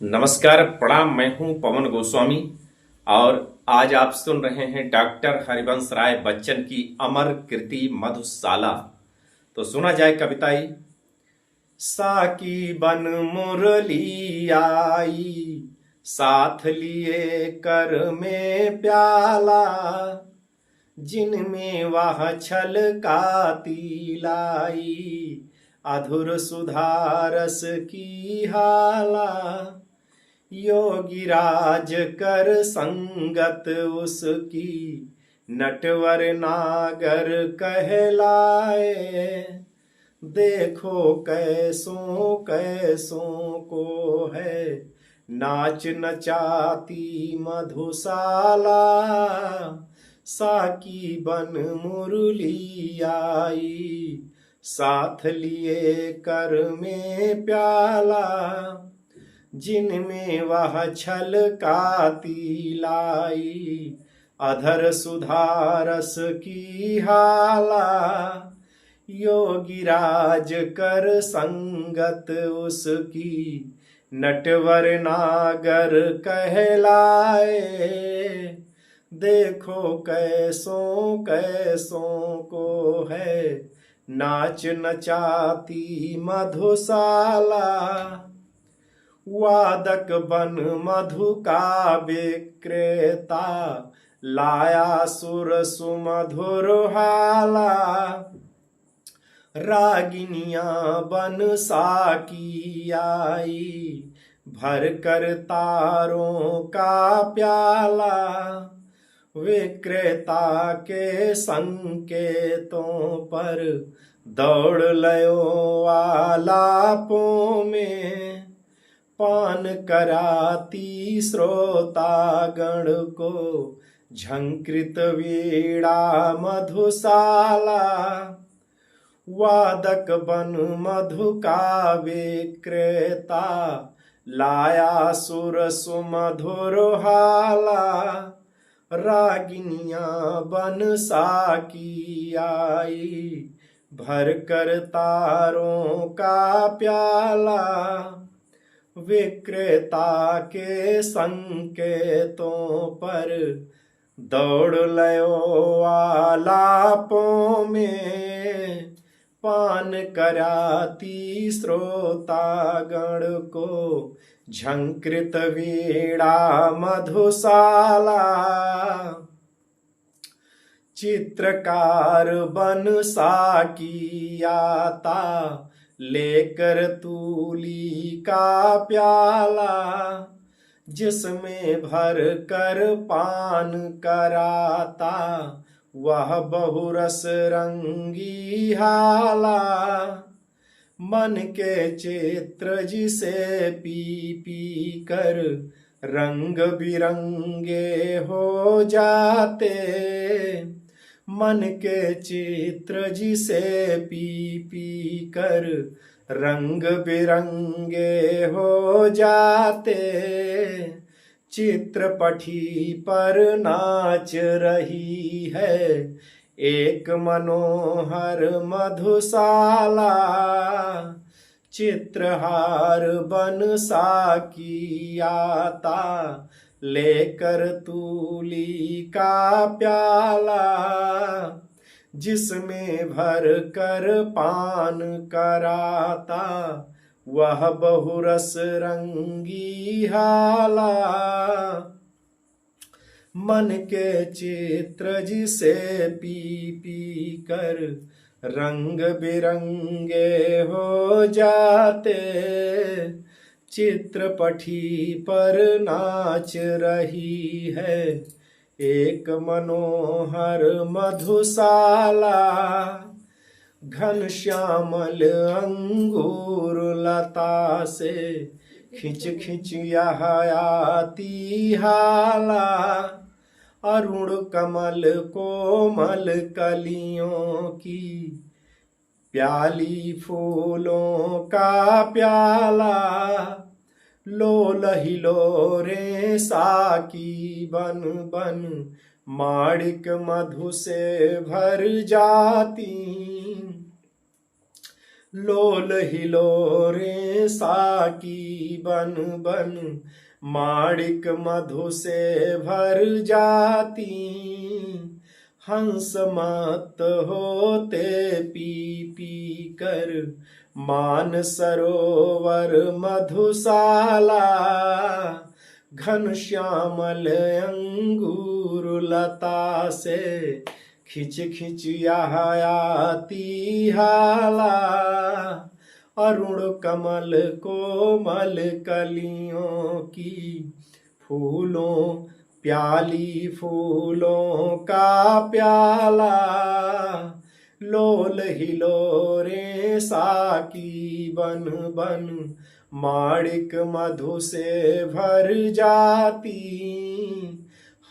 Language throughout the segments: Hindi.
नमस्कार, प्रणाम। मैं हूं पवन गोस्वामी और आज आप सुन रहे हैं डॉक्टर हरिवंश राय बच्चन की अमर कृति मधुशाला। तो सुना जाए कविताई। साकी बन मुरली आई, साथ लिए कर में प्याला, जिनमें वह छलकाती लाई, अधुर सुधारस की हाला। योगिराज कर संगत उसकी, नटवर नागर कहलाए। देखो कैसों कैसों को है, नाच नचाती मधुशाला। साकी बन मुरली आई, साथ लिए कर में प्याला, जिनमें वह छलकाती लाई, अधर सुधारस की हाला। योगिराज कर संगत उसकी, नटवर नागर कहलाए। देखो कैसों कैसों को है, नाच नचाती मधुशाला। वादक बन मधु का विक्रेता, लाया सुर सुमधुर हाला। रागिनियां बन साकी आई, भर कर तारों का प्याला। विक्रेता के संकेतों पर दौड़ लयो आलापों में, पान कराती श्रोतागण को झंकृत वीणा मधुशाला। वादक बन मधु का विक्रेता, लाया सुर सुमधुर हाला। रागिनियां बन साकी आई, भर कर तारों का प्याला। विक्रेता के संकेतों पर दौड़ लयो आलापों में, पान कराती श्रोतागण को झंकृत वीणा मधुशाला। चित्रकार बन साकी आता, लेकर तूली का प्याला, जिसमें भर कर पान कराता, वह बहुरस रंगी हाला। मन के चित्र जिसे पी पी कर रंग बिरंगे हो जाते। मन के चित्र जिसे पी पी कर रंग बिरंगे हो जाते। चित्रपटी पर नाच रही है एक मनोहर मधुशाला। चित्रहार बन साकी आता, लेकर तूली का प्याला, जिसमें भर कर पान कराता, वह बहुरस रंगी हाला। मन के चित्र जिसे पी पी कर रंग बिरंगे हो जाते। चित्रपटी पर नाच रही है एक मनोहर मधुशाला। घनश्यामल अंगूर लता से खिंच खिंच यह आती हाला। अरुण कमल कोमल कलियों की, प्याली फूलों का प्याला। लो लहिलो रे साकी बन बन, माणिक मधु से भर जाती। लोल हिलोरे साकी बन बन, माणिक मधु से भर जाती। हंस मत होते पी पी कर, मान सरोवर मधुशाला। घन श्यामल अंगूर लता से, खिच खिच यह आती हाला। अरुण कमल कोमल कलियों की, फूलों प्याली फूलों का प्याला। लोल हिलोरे साकी बन बन, माणिक मधु से भर जाती।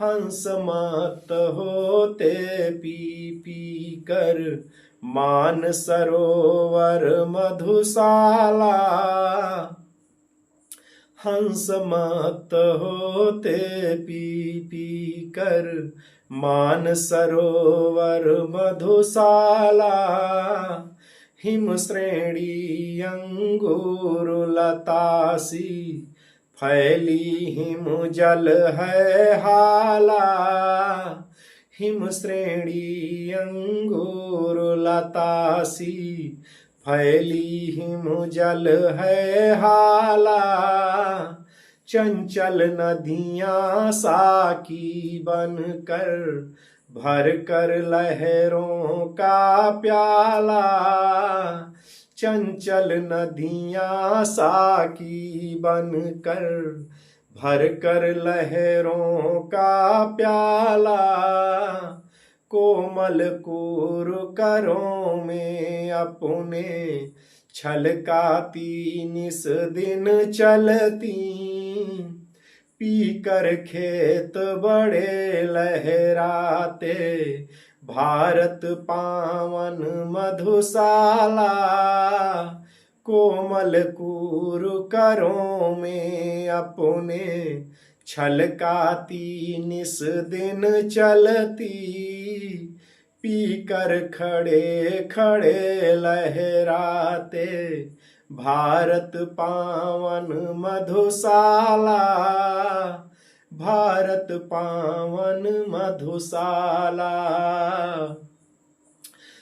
हंस मत होते पी पी कर, मान सरोवर मधुशाला। हंस मत होते पी पी कर, मान सरोवर मधुशाला। हिम श्रेणी अंगूर लतासी, फैली हिम जल है हाला। हिम श्रेणी अंगूर लतासी, फैली हिम जल है हाला। चंचल नदियां साकी बन कर, भर कर लहरों का प्याला। चंचल नदियां साकी बन कर, भर कर लहरों का प्याला। कोमल कूर करों में अपने, छलकाती निस दिन चलती। पीकर खेत बड़े लहराते, भारत पावन मधुशाला। कोमल कूर करों में अपने, छलकाती निस दिन चलती। पीकर खड़े खड़े लहराते, भारत पावन मधुशाला। भारत पावन मधुशाला।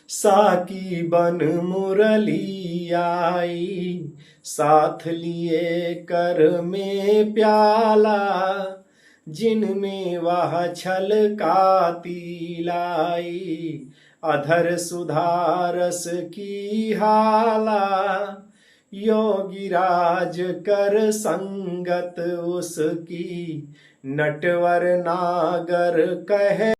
साकी बन मुरली आई, साथ लिए कर में प्याला। जिनमें वह छलकाती लाई, अधर सुधारस की हाला। योगी राज कर संगत उसकी, नटवर नागर कहे